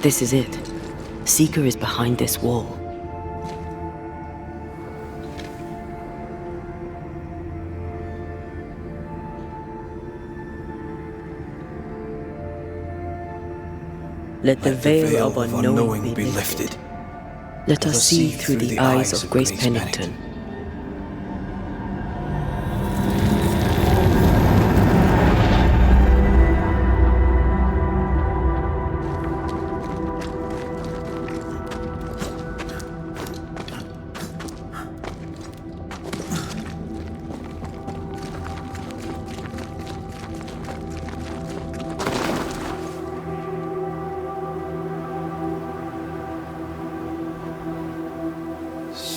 This is it. Seeker is behind this wall. Let the veil of unknowing be lifted. Let us see through the eyes of Grace Pennington.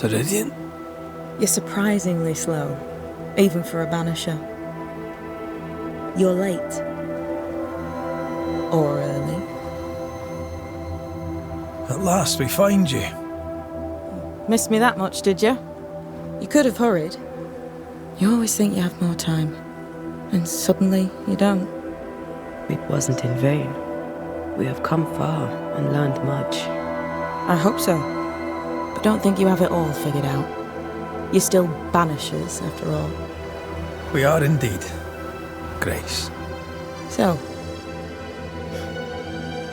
Ceridian? You're surprisingly slow, even for a Banisher. You're late. Or early. At last we find you. Missed me that much, did you? You could have hurried. You always think you have more time, and suddenly you don't. It wasn't in vain. We have come far and learned much. I hope so. But don't think you have it all figured out. You're still Banishers, after all. We are indeed, Grace. So,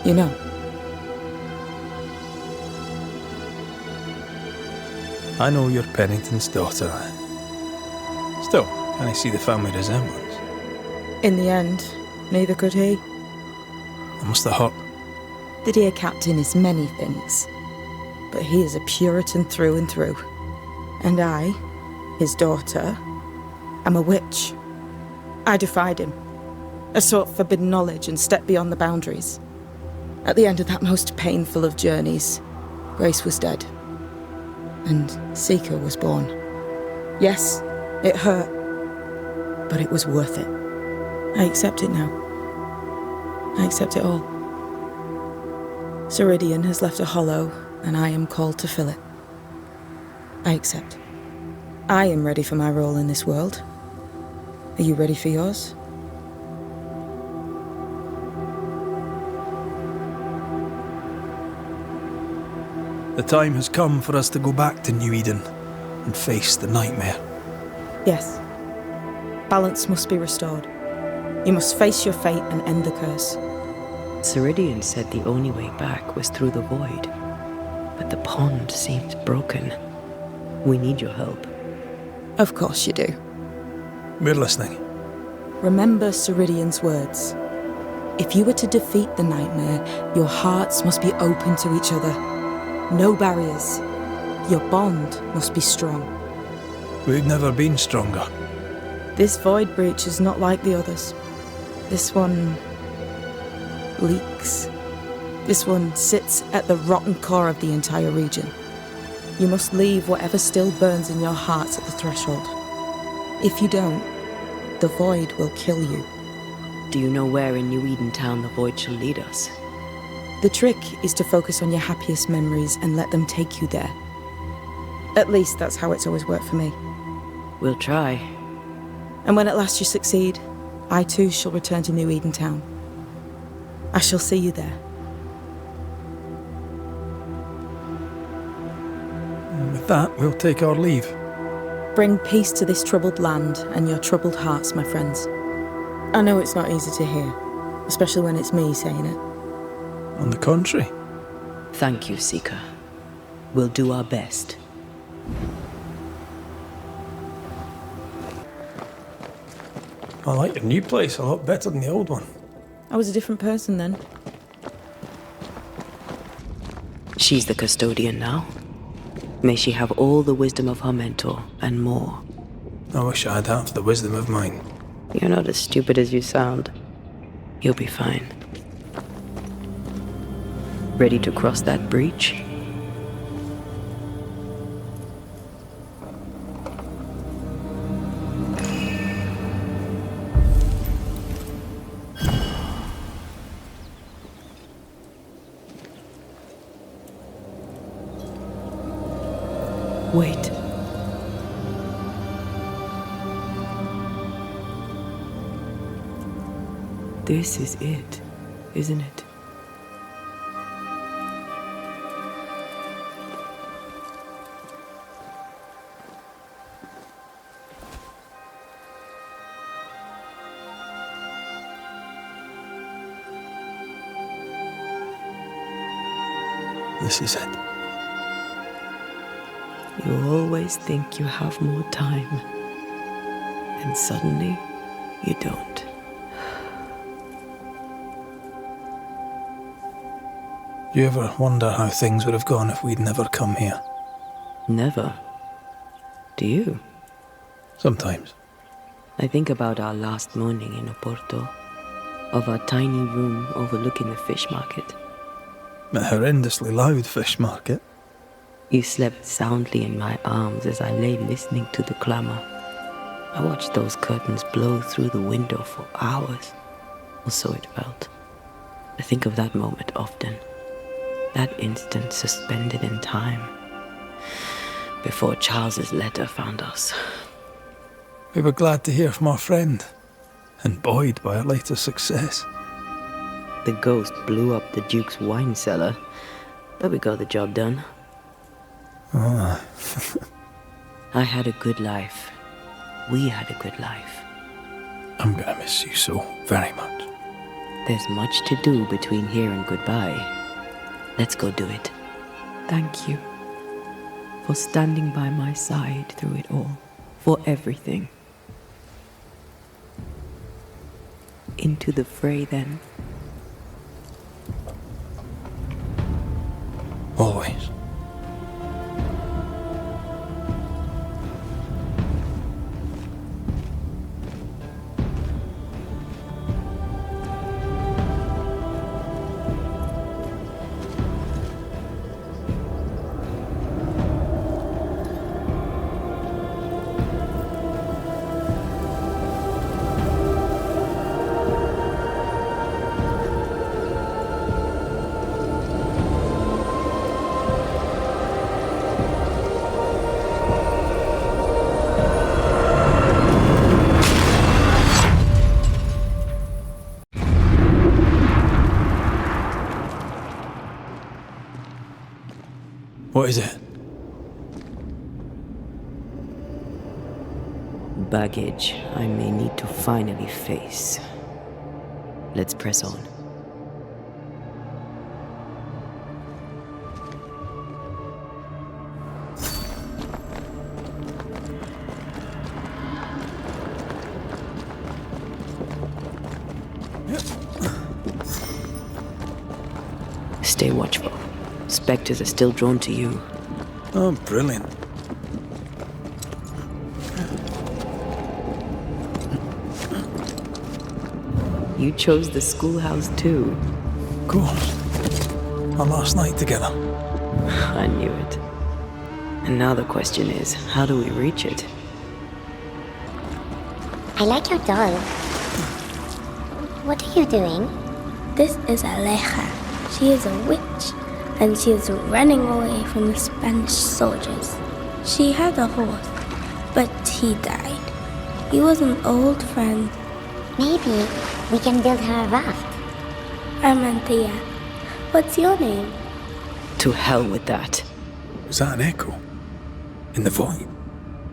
you know. I know you're Pennington's daughter. Still, can I see the family resemblance? In the end, neither could he. It must have hurt. The dear captain is many things, but he is a Puritan through and through. And I, his daughter, am a witch. I defied him. I sought forbidden knowledge and stepped beyond the boundaries. At the end of that most painful of journeys, Grace was dead. And Seeker was born. Yes, it hurt, but it was worth it. I accept it now. I accept it all. Ceridian has left a hollow, and I am called to fill it. I accept. I am ready for my role in this world. Are you ready for yours? The time has come for us to go back to New Eden and face the nightmare. Yes. Balance must be restored. You must face your fate and end the curse. Ceridian said the only way back was through the void. But the pond seems broken. We need your help. Of course you do. We're listening. Remember Ceridian's words. If you were to defeat the nightmare, your hearts must be open to each other. No barriers. Your bond must be strong. We've never been stronger. This void breach is not like the others. This one leaks. This one sits at the rotten core of the entire region. You must leave whatever still burns in your hearts at the threshold. If you don't, the void will kill you. Do you know where in New Eden Town the void shall lead us? The trick is to focus on your happiest memories and let them take you there. At least that's how it's always worked for me. We'll try. And when at last you succeed, I too shall return to New Eden Town. I shall see you there. And with that, we'll take our leave. Bring peace to this troubled land and your troubled hearts, my friends. I know it's not easy to hear, especially when it's me saying it. On the contrary. Thank you, Seeker. We'll do our best. I like your new place a lot better than the old one. I was a different person then. She's the custodian now. May she have all the wisdom of her mentor, and more. I wish I had half the wisdom of mine. You're not as stupid as you sound. You'll be fine. Ready to cross that breach? Wait. This is it, isn't it? This is it. You always think you have more time, and suddenly you don't. Do you ever wonder how things would have gone if we'd never come here? Never. Do you? Sometimes. I think about our last morning in Oporto, of our tiny room overlooking the fish market. A horrendously loud fish market. You slept soundly in my arms as I lay listening to the clamor. I watched those curtains blow through the window for hours, or so it felt. I think of that moment often, that instant suspended in time, before Charles's letter found us. We were glad to hear from our friend, and buoyed by our later success. The ghost blew up the Duke's wine cellar, but we got the job done. Ah. I had a good life. We had a good life. I'm gonna miss you so very much. There's much to do between here and goodbye. Let's go do it. Thank you for standing by my side through it all, for everything. Into the fray, then. Always. What is it? Baggage I may need to finally face. Let's press on. Stay watchful. Spectres are still drawn to you. Oh, brilliant. You chose the schoolhouse too. Of course. Our last night together. I knew it. And now the question is, how do we reach it? I like your doll. What are you doing? This is Aleja. She is a witch, and she is running away from the Spanish soldiers. She had a horse, but he died. He was an old friend. Maybe we can build her a raft. Armantia. What's your name? To hell with that. Was that an echo? In the void?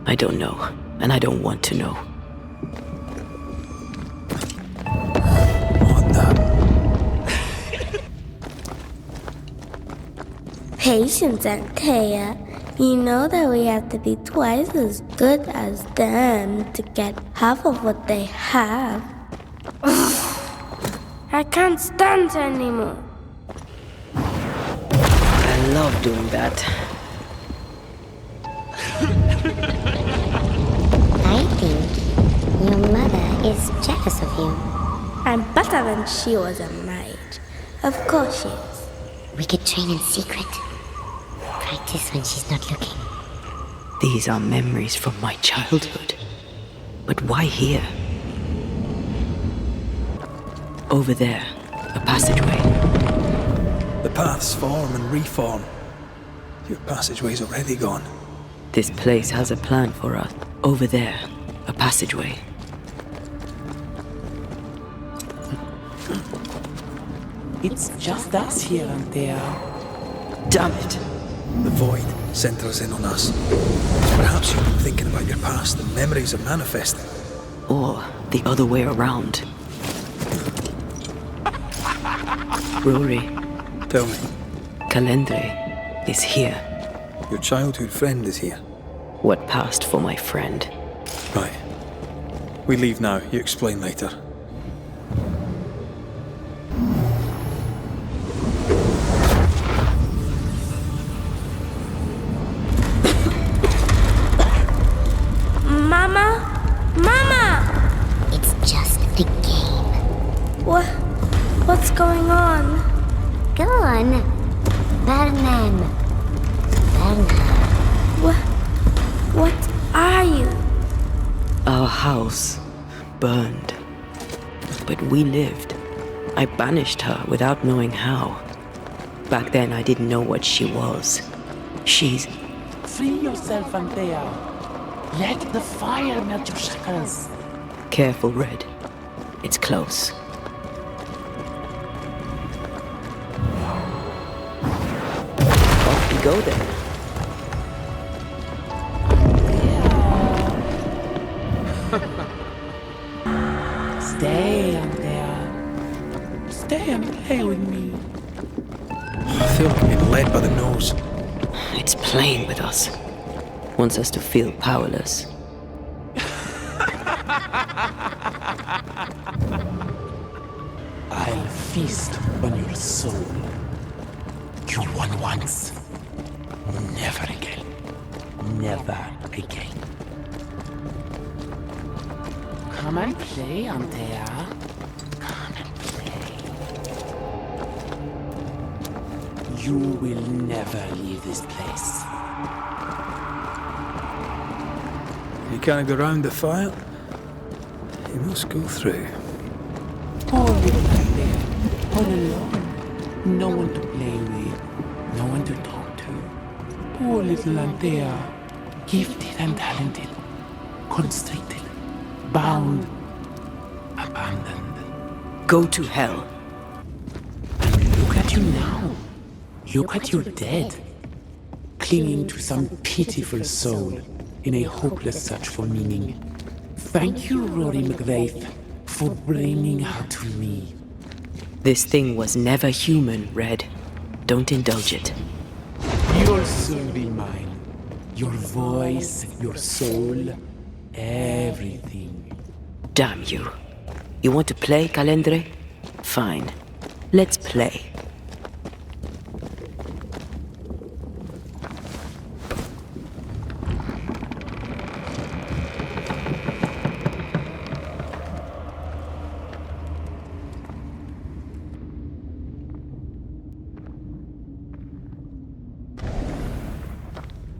I don't know, and I don't want to know. What the? Patience, Antea. You know that we have to be twice as good as them to get half of what they have. I can't stand her anymore. I love doing that. I think your mother is jealous of you. I'm better than she was a mage. Of course she is. We could train in secret. Practice when she's not looking. These are memories from my childhood. But why here? Over there, a passageway. The paths form and reform. Your passageway's already gone. This place has a plan for us. Over there, a passageway. It's just us here and there. Damn it! The void centers in on us. Perhaps you've been thinking about your past and memories are manifesting. Or the other way around. Rory, Tell me. Calendre is here. Your childhood friend is here. What passed for my friend. Right. We leave now. You explain later. Mama? Mama! It's just a game. What's going on? Go on. Burn them. Burn her. What are you? Our house burned. But we lived. I banished her without knowing how. Back then I didn't know what she was. She's... Free yourself, Antea. Let the fire melt your shackles. Careful, Red. It's close. Off we go then. Stay, Antea. Stay and play with me. I feel like I'm being led by the nose. It's playing with us. Wants us to feel powerless. I'll feast on your soul. You won once. Never again. Never again. Come and play, Antea. Come and play. You will never leave this place. You can't go round the fire. You must go through. Poor little Antea. All alone. No one to play with. No one to talk to. Poor little Antea. Gifted and talented. Constricted. Bound. Abandoned. Go to hell. And look at you now. Look at you dead. Clinging to some pitiful soul in a hopeless search for meaning. Thank you, Rory McGrath, for bringing her to me. This thing was never human, Red. Don't indulge it. You'll soon be mine. Your voice, your soul, everything. Damn you. You want to play, Calendre? Fine. Let's play.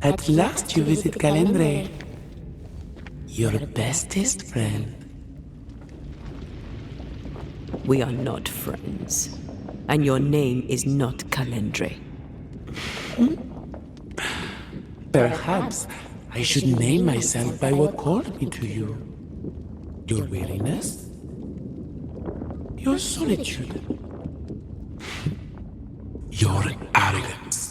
At last you visit Calendre. Your bestest friend. We are not friends. And your name is not Calendre. Perhaps I should name myself by what called me to you. Your weariness? Your solitude? Your arrogance?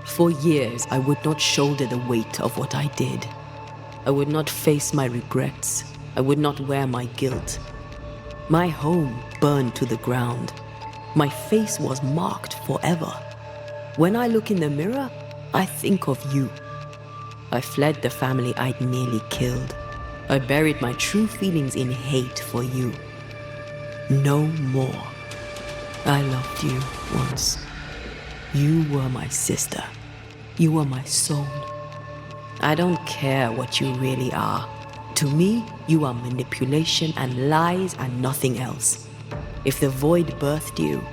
For years, I would not shoulder the weight of what I did. I would not face my regrets. I would not wear my guilt. My home burned to the ground. My face was marked forever. When I look in the mirror, I think of you. I fled the family I'd nearly killed. I buried my true feelings in hate for you. No more. I loved you once. You were my sister. You were my soul. I don't care what you really are. To me, you are manipulation and lies and nothing else. If the void birthed you,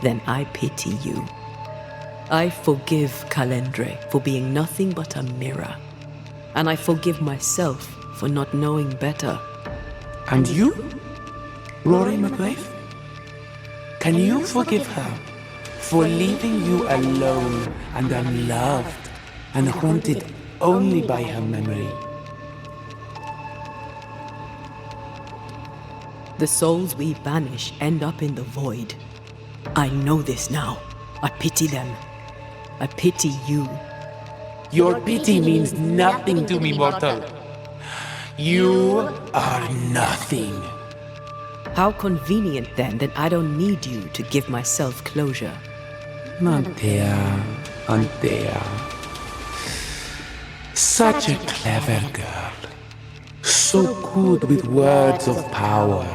then I pity you. I forgive Calendre for being nothing but a mirror. And I forgive myself for not knowing better. And you? Rory McGrath? Can you forgive her for leaving you alone and unloved and haunted only by her memory? The souls we banish end up in the void. I know this now. I pity them. I pity you. Your pity means nothing to me, mortal. You are nothing. How convenient then that I don't need you to give myself closure. Antea, Antea. Such a clever girl. So good with words of power.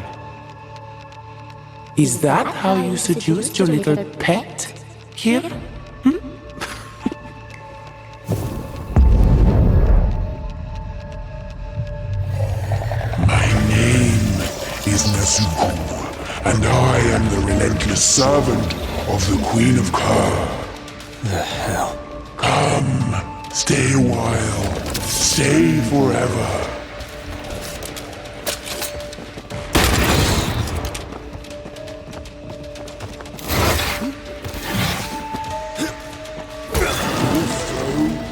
Is that how you seduced your little pet here? My name is Nezuko, and I am the relentless servant of the Queen of Kher. The hell? Come, stay a while, stay forever.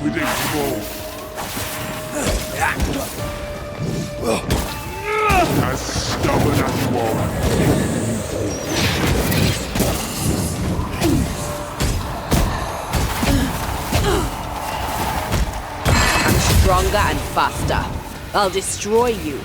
Predictable. As stubborn as you are. I'm stronger and faster. I'll destroy you.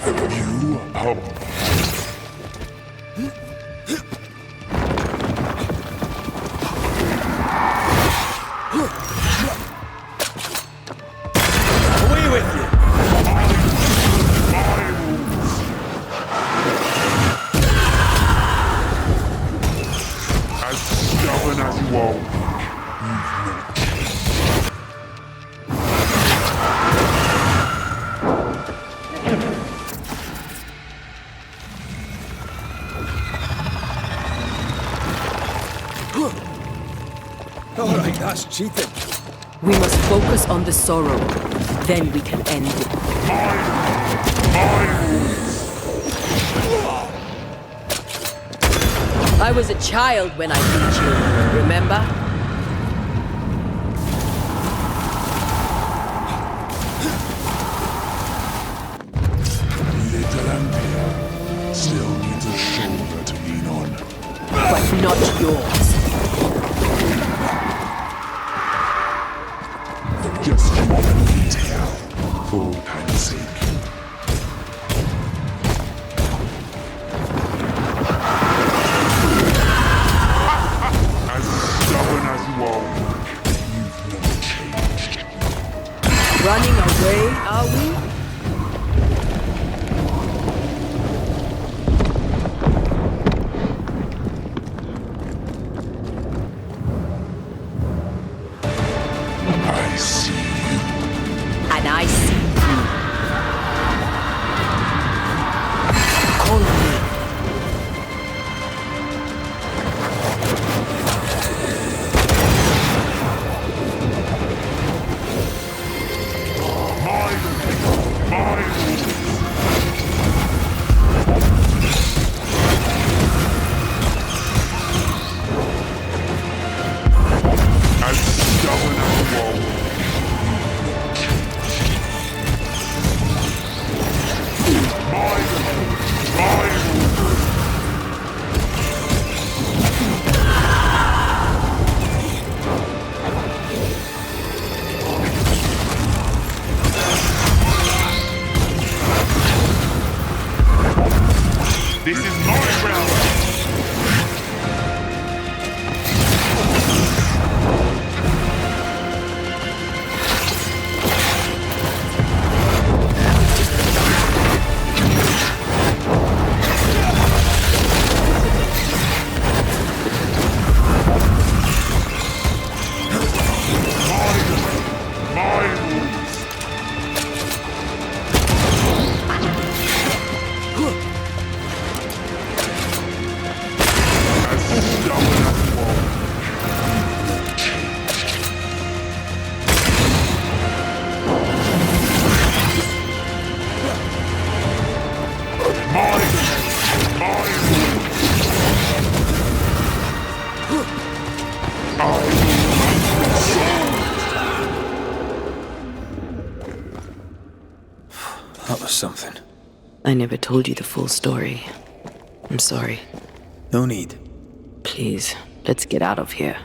You are... Away with you! As stubborn as you are. Alright, that's cheating. We must focus on the sorrow. Then we can end it. I was a child when I beat you, remember? Little Ampere still needs a shoulder to lean on. But not yours. Just one detail, for time's sake. As stubborn as you are, you've never changed. Running away, are we? I see you. And I see you. Call me. As stubborn as you are. This is my realm! something. I never told you the full story. I'm sorry. No need. Please, let's get out of here.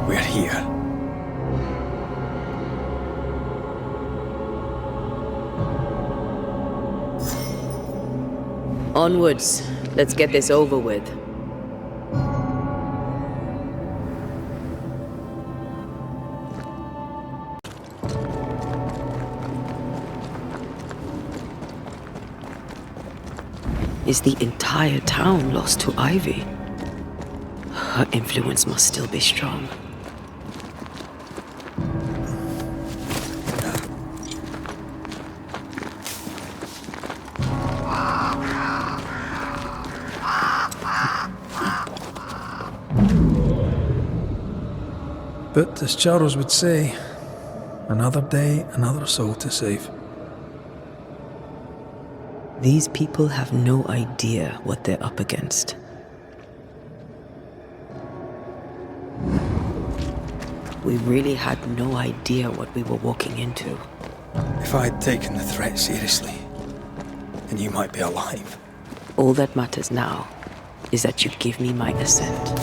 We're here. Onwards. Let's get this over with. Is the entire town lost to Ivy? Her influence must still be strong. But as Charles would say, another day, another soul to save. These people have no idea what they're up against. We really had no idea what we were walking into. If I had taken the threat seriously, then you might be alive. All that matters now is that you give me my assent.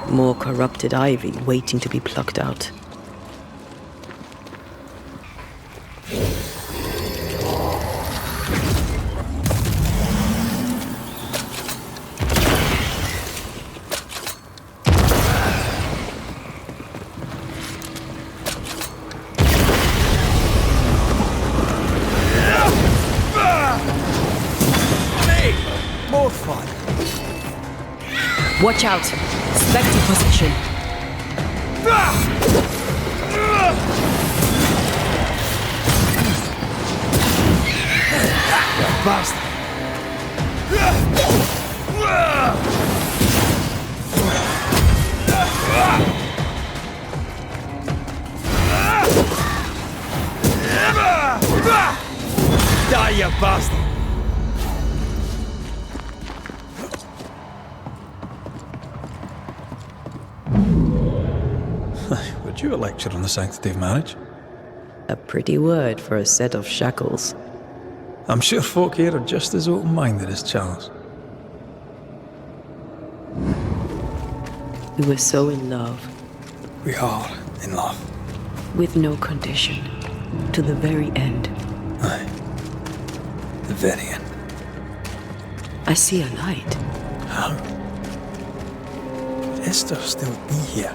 More corrupted ivy waiting to be plucked out. More fun. Watch out! Select your position. Bastard. Die, you bastard! Would you a lecture on the sanctity of marriage? A pretty word for a set of shackles. I'm sure folk here are just as open-minded as Charles. We were so in love, We are in love. with no condition, to the very end. Aye. The very end. I see a light. How? Would Esther still be here?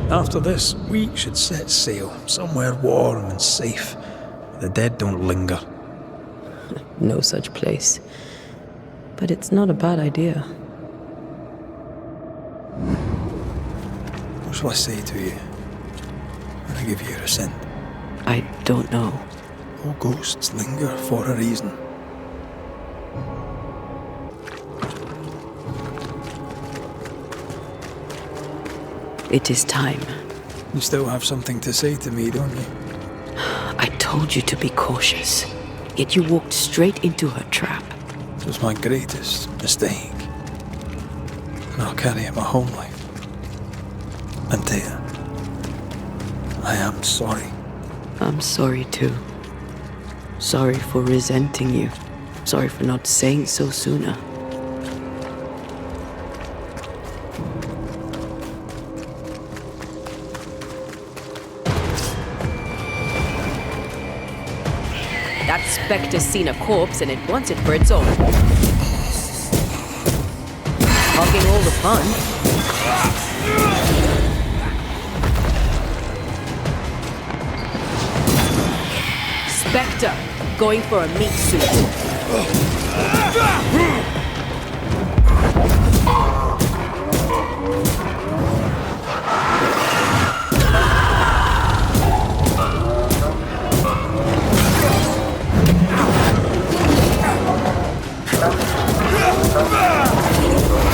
After this, we should set sail somewhere warm and safe, where the dead don't linger. No such place. But it's not a bad idea. What shall I say to you when I give you your assent? I don't know. All ghosts linger for a reason. It is time. You still have something to say to me, don't you? I told you to be cautious, yet you walked straight into her trap. It was my greatest mistake. And I'll carry it my whole life. And Taya, I am sorry. I'm sorry too. Sorry for resenting you. Sorry for not saying so sooner. That spectre's seen a corpse and it wants it for its own. Hogging all the fun. Spectre, going for a meat suit.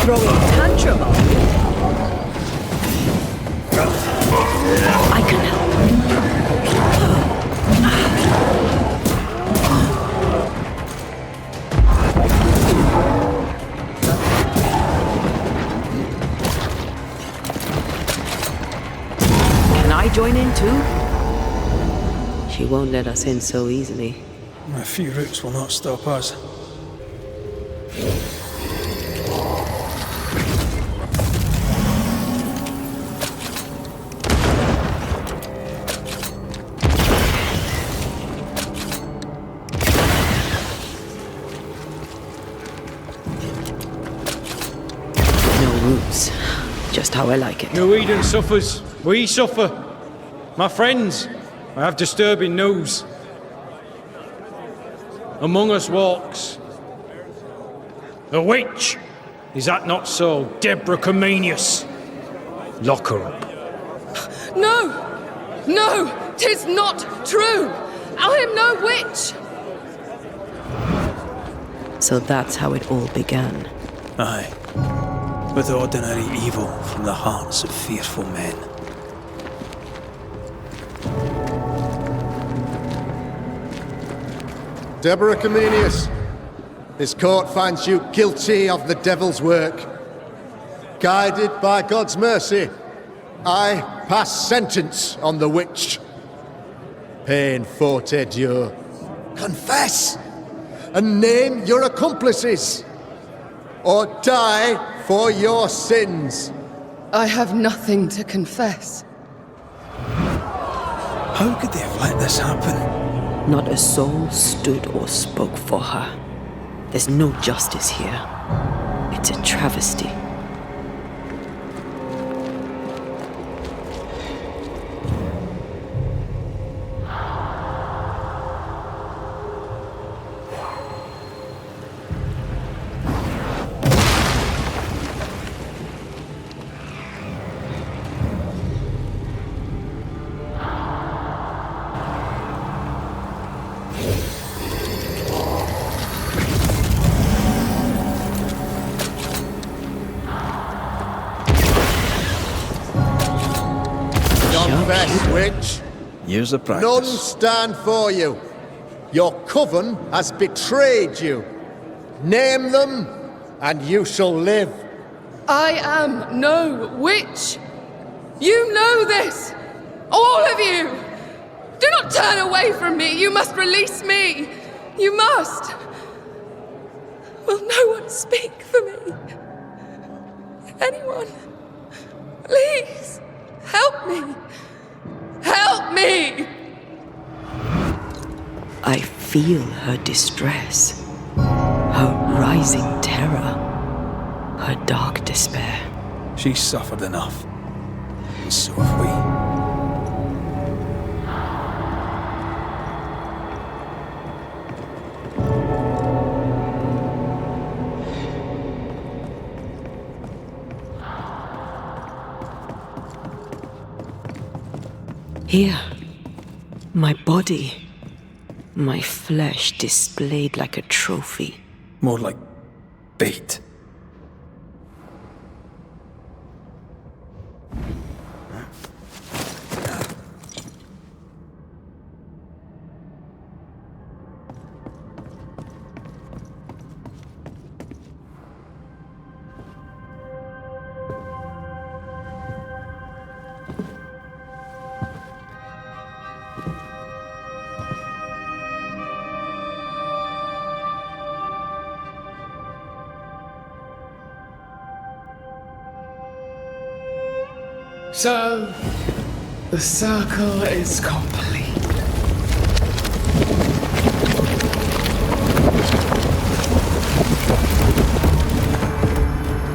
Throwing tantrum on you. I can help. Can I join in too? She won't let us in so easily. A few roots will not stop us. No roots. Just how I like it. No Eden suffers. We suffer. My friends, I have disturbing news. Among us walks a witch. Is that not so, Deborah Comenius? Lock her up. No! No! 'Tis not true! I am no witch! So that's how it all began. Aye. With ordinary evil from the hearts of fearful men. Deborah Comenius, this court finds you guilty of the devil's work. Guided by God's mercy, I pass sentence on the witch. Pain forte Dieu. Confess and name your accomplices, or die for your sins. I have nothing to confess. How could they have let this happen? Not a soul stood or spoke for her. There's no justice here. It's a travesty. Confess, witch. Years of practice. None stand for you. Your coven has betrayed you. Name them, and you shall live. I am no witch! You know this! All of you! Do not turn away from me! You must release me! You must! Will no one speak for me? Anyone? Please! Help me! Help me! I feel her distress, her rising terror, her dark despair. She's suffered enough. And so have we. Here, my body, my flesh displayed like a trophy. More like bait. So, the circle is complete.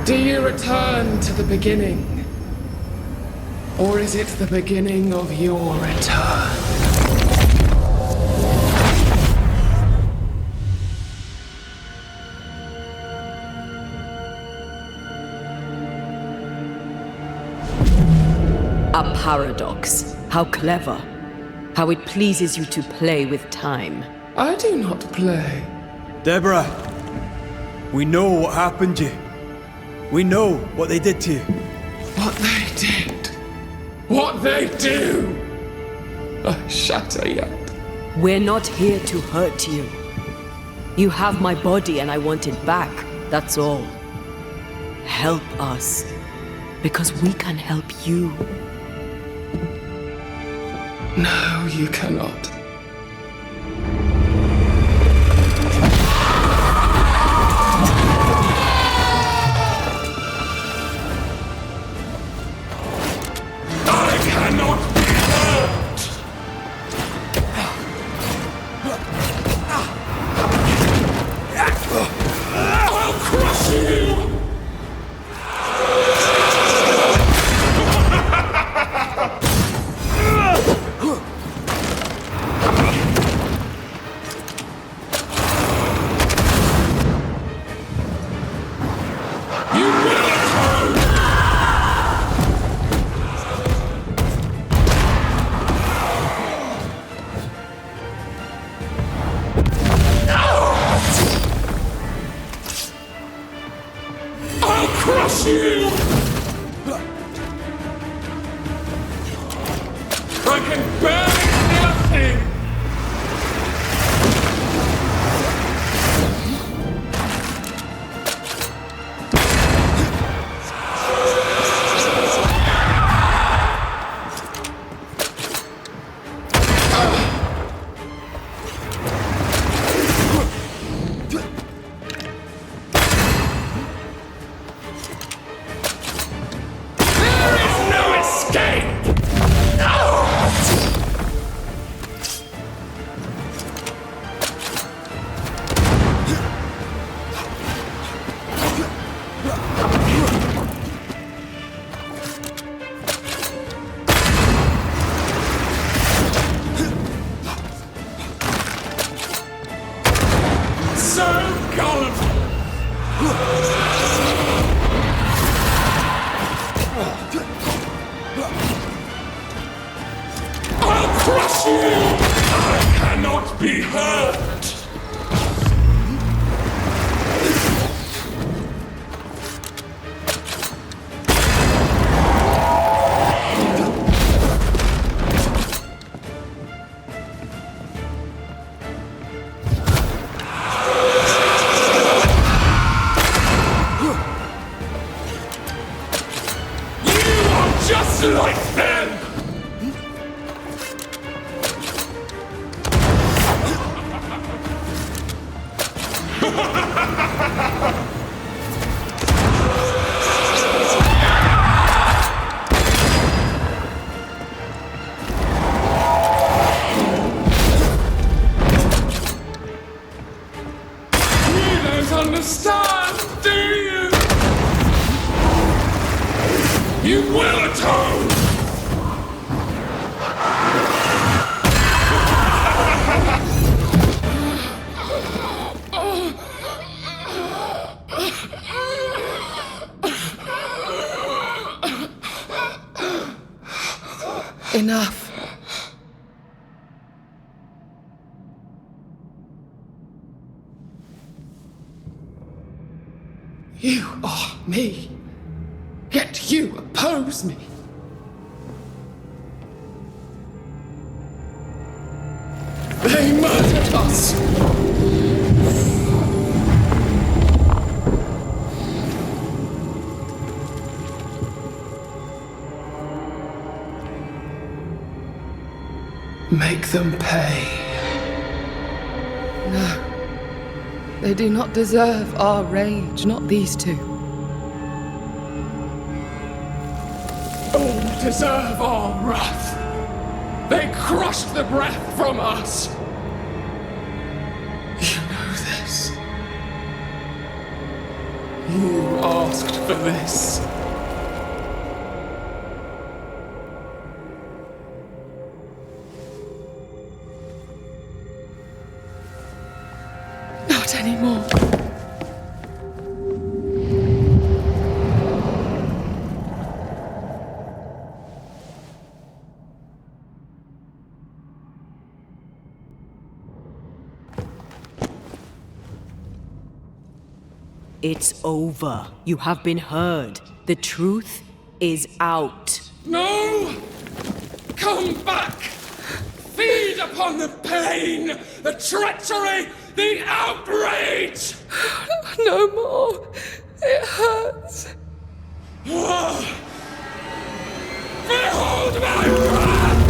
Do you return to the beginning? Or is it the beginning of your return? A paradox. How clever. How it pleases you to play with time. I do not play. Deborah, we know what happened to you. We know what they did to you. What they did. What they do. I shatter yet. We're not here to hurt you. You have my body and I want it back. That's all. Help us. Because we can help you. No, you cannot. I cannot be hurt! I'll crush you! Crush you! I can bear nothing! Crush you! I cannot be hurt! You are just like them! You don't understand, do you? You will atone! Enough. You are me, yet you oppose me. They murdered us. Make them pay. No. They do not deserve our rage, not these two. All deserve our wrath. They crushed the breath from us. You know this. You asked for this. Not anymore. It's over. You have been heard. The truth is out. No! Come back! Feed upon the pain, the treachery, the outrage! No more. It hurts. Behold my wrath!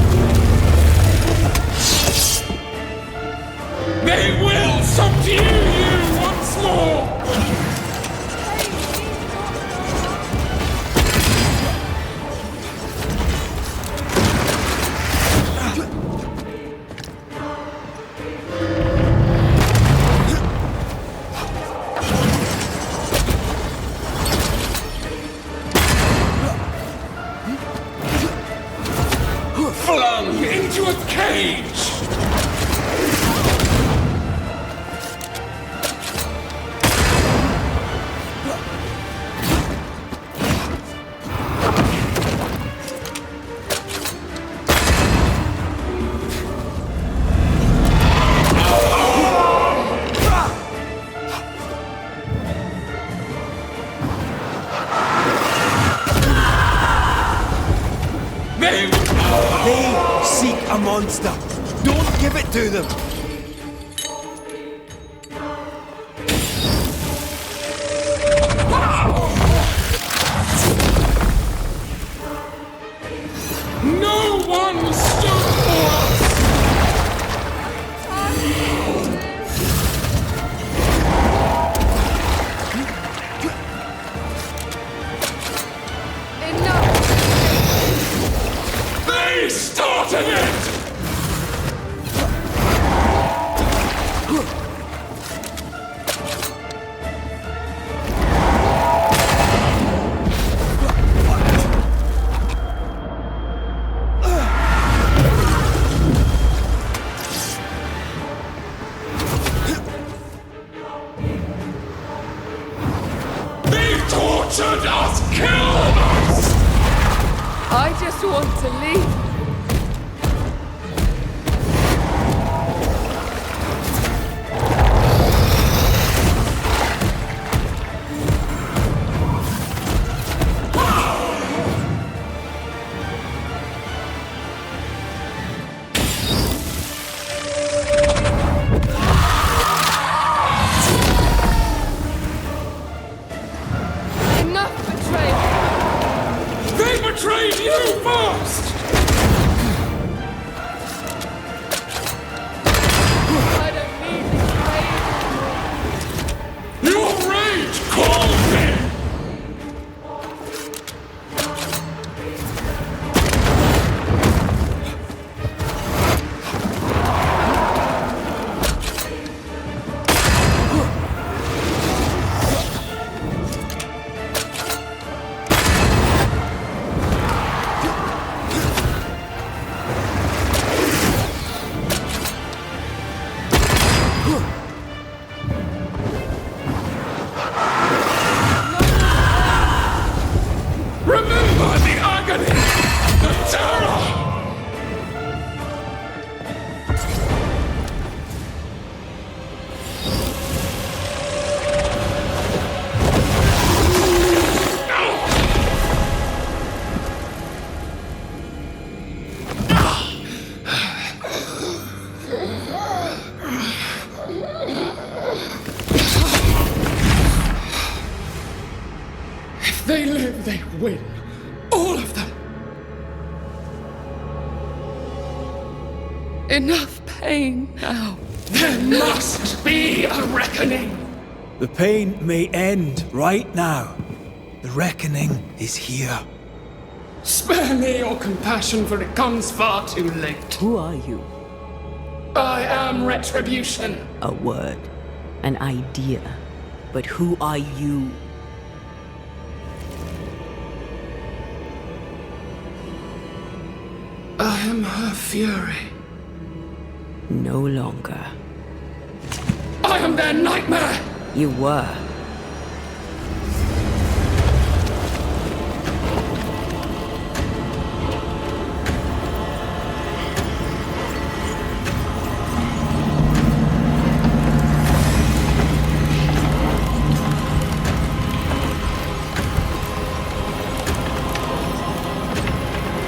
They will subdue you once more! Flung into a cage! They seek a monster. Don't give it to them. No one stood for us! Enough! They started it! They tortured us, killed us! I just want to leave. Enough betrayal! They betrayed you first! I don't need this Your rage calls me! Remember the agony! The terror! If they live, they win. All of them. Enough pain now. There must be a reckoning. The pain may end right now. The reckoning is here. Spare me your compassion, for it comes far too late. Who are you? I am retribution. A word, an idea. But who are you? I am her fury. No longer. I am their nightmare! You were.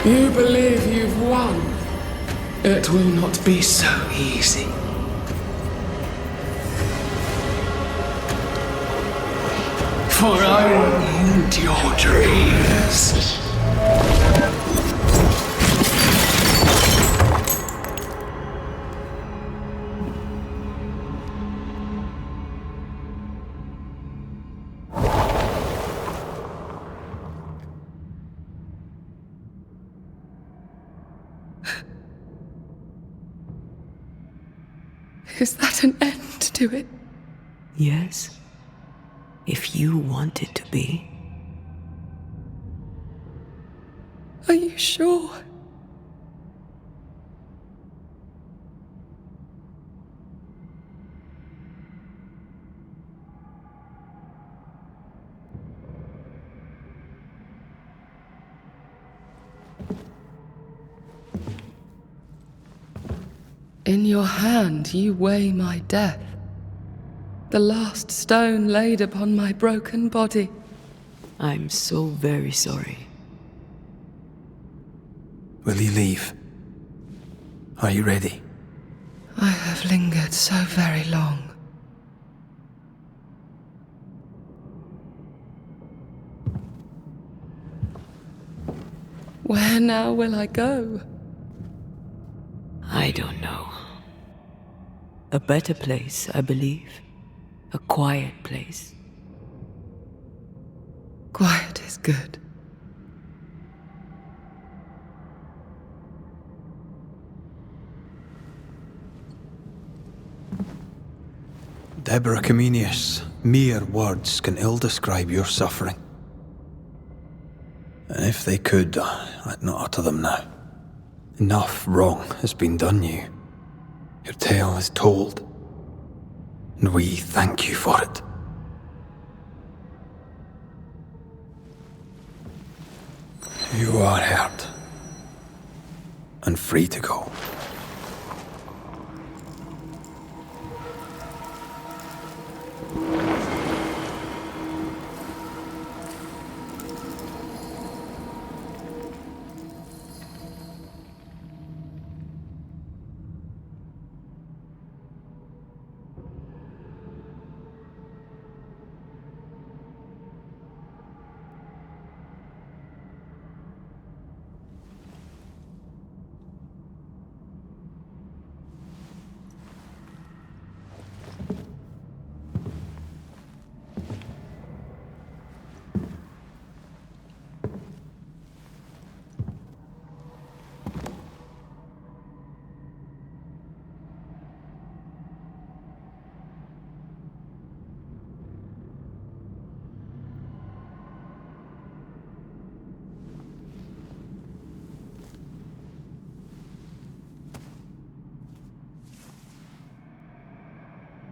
You believe you've won. It will not be so easy. For I will end your dreams. Is that an end to it? Yes. If you want it to be. Are you sure? In your hand you weigh my death, the last stone laid upon my broken body. I'm so very sorry. Will you leave? Are you ready? I have lingered so very long. Where now will I go? I don't know. A better place, I believe. A quiet place. Quiet is good. Deborah Comenius, mere words can ill describe your suffering. And if they could, I'd not utter them now. Enough wrong has been done you. Your tale is told, and we thank you for it. You are heard, and free to go.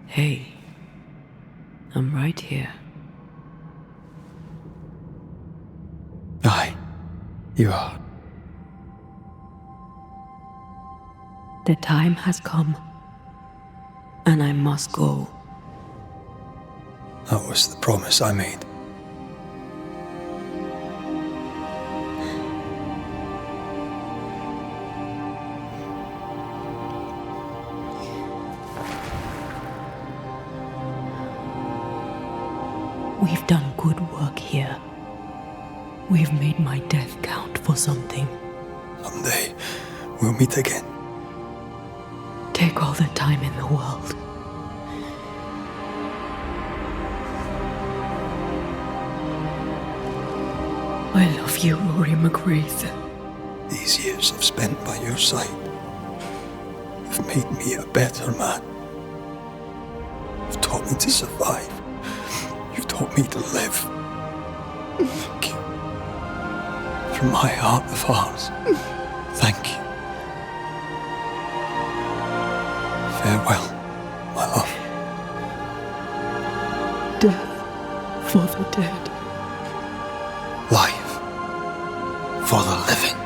Hey, I'm right here. Aye, you are. The time has come, and I must go. That was the promise I made. We've done good work here. We've made my death count for something. Someday, we'll meet again. Take all the time in the world. I love you, Rory McGrath. These years I've spent by your side have made me a better man. You've taught me to survive. You've taught me to live. Thank you. From my heart of hearts, thank you. Farewell, my love. Death for the dead. Life for the living.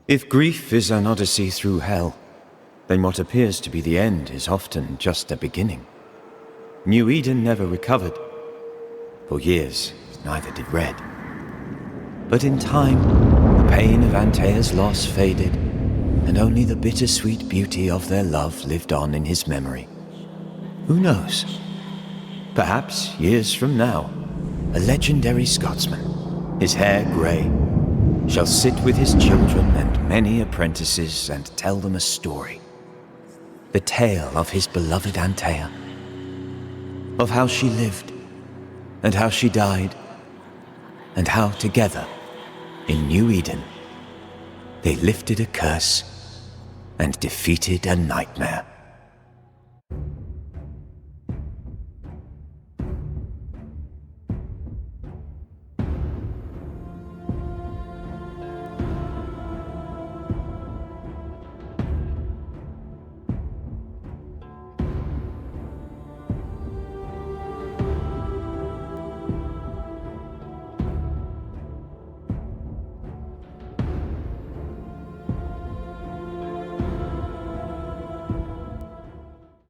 If grief is an odyssey through hell, then what appears to be the end is often just a beginning. New Eden never recovered. For years, neither did Red. But in time, the pain of Antea's loss faded, and only the bittersweet beauty of their love lived on in his memory. Who knows? Perhaps, years from now, a legendary Scotsman, his hair grey, shall sit with his children and many apprentices and tell them a story. The tale of his beloved Antea. Of how she lived, and how she died, and how together, in New Eden, they lifted a curse and defeated a nightmare.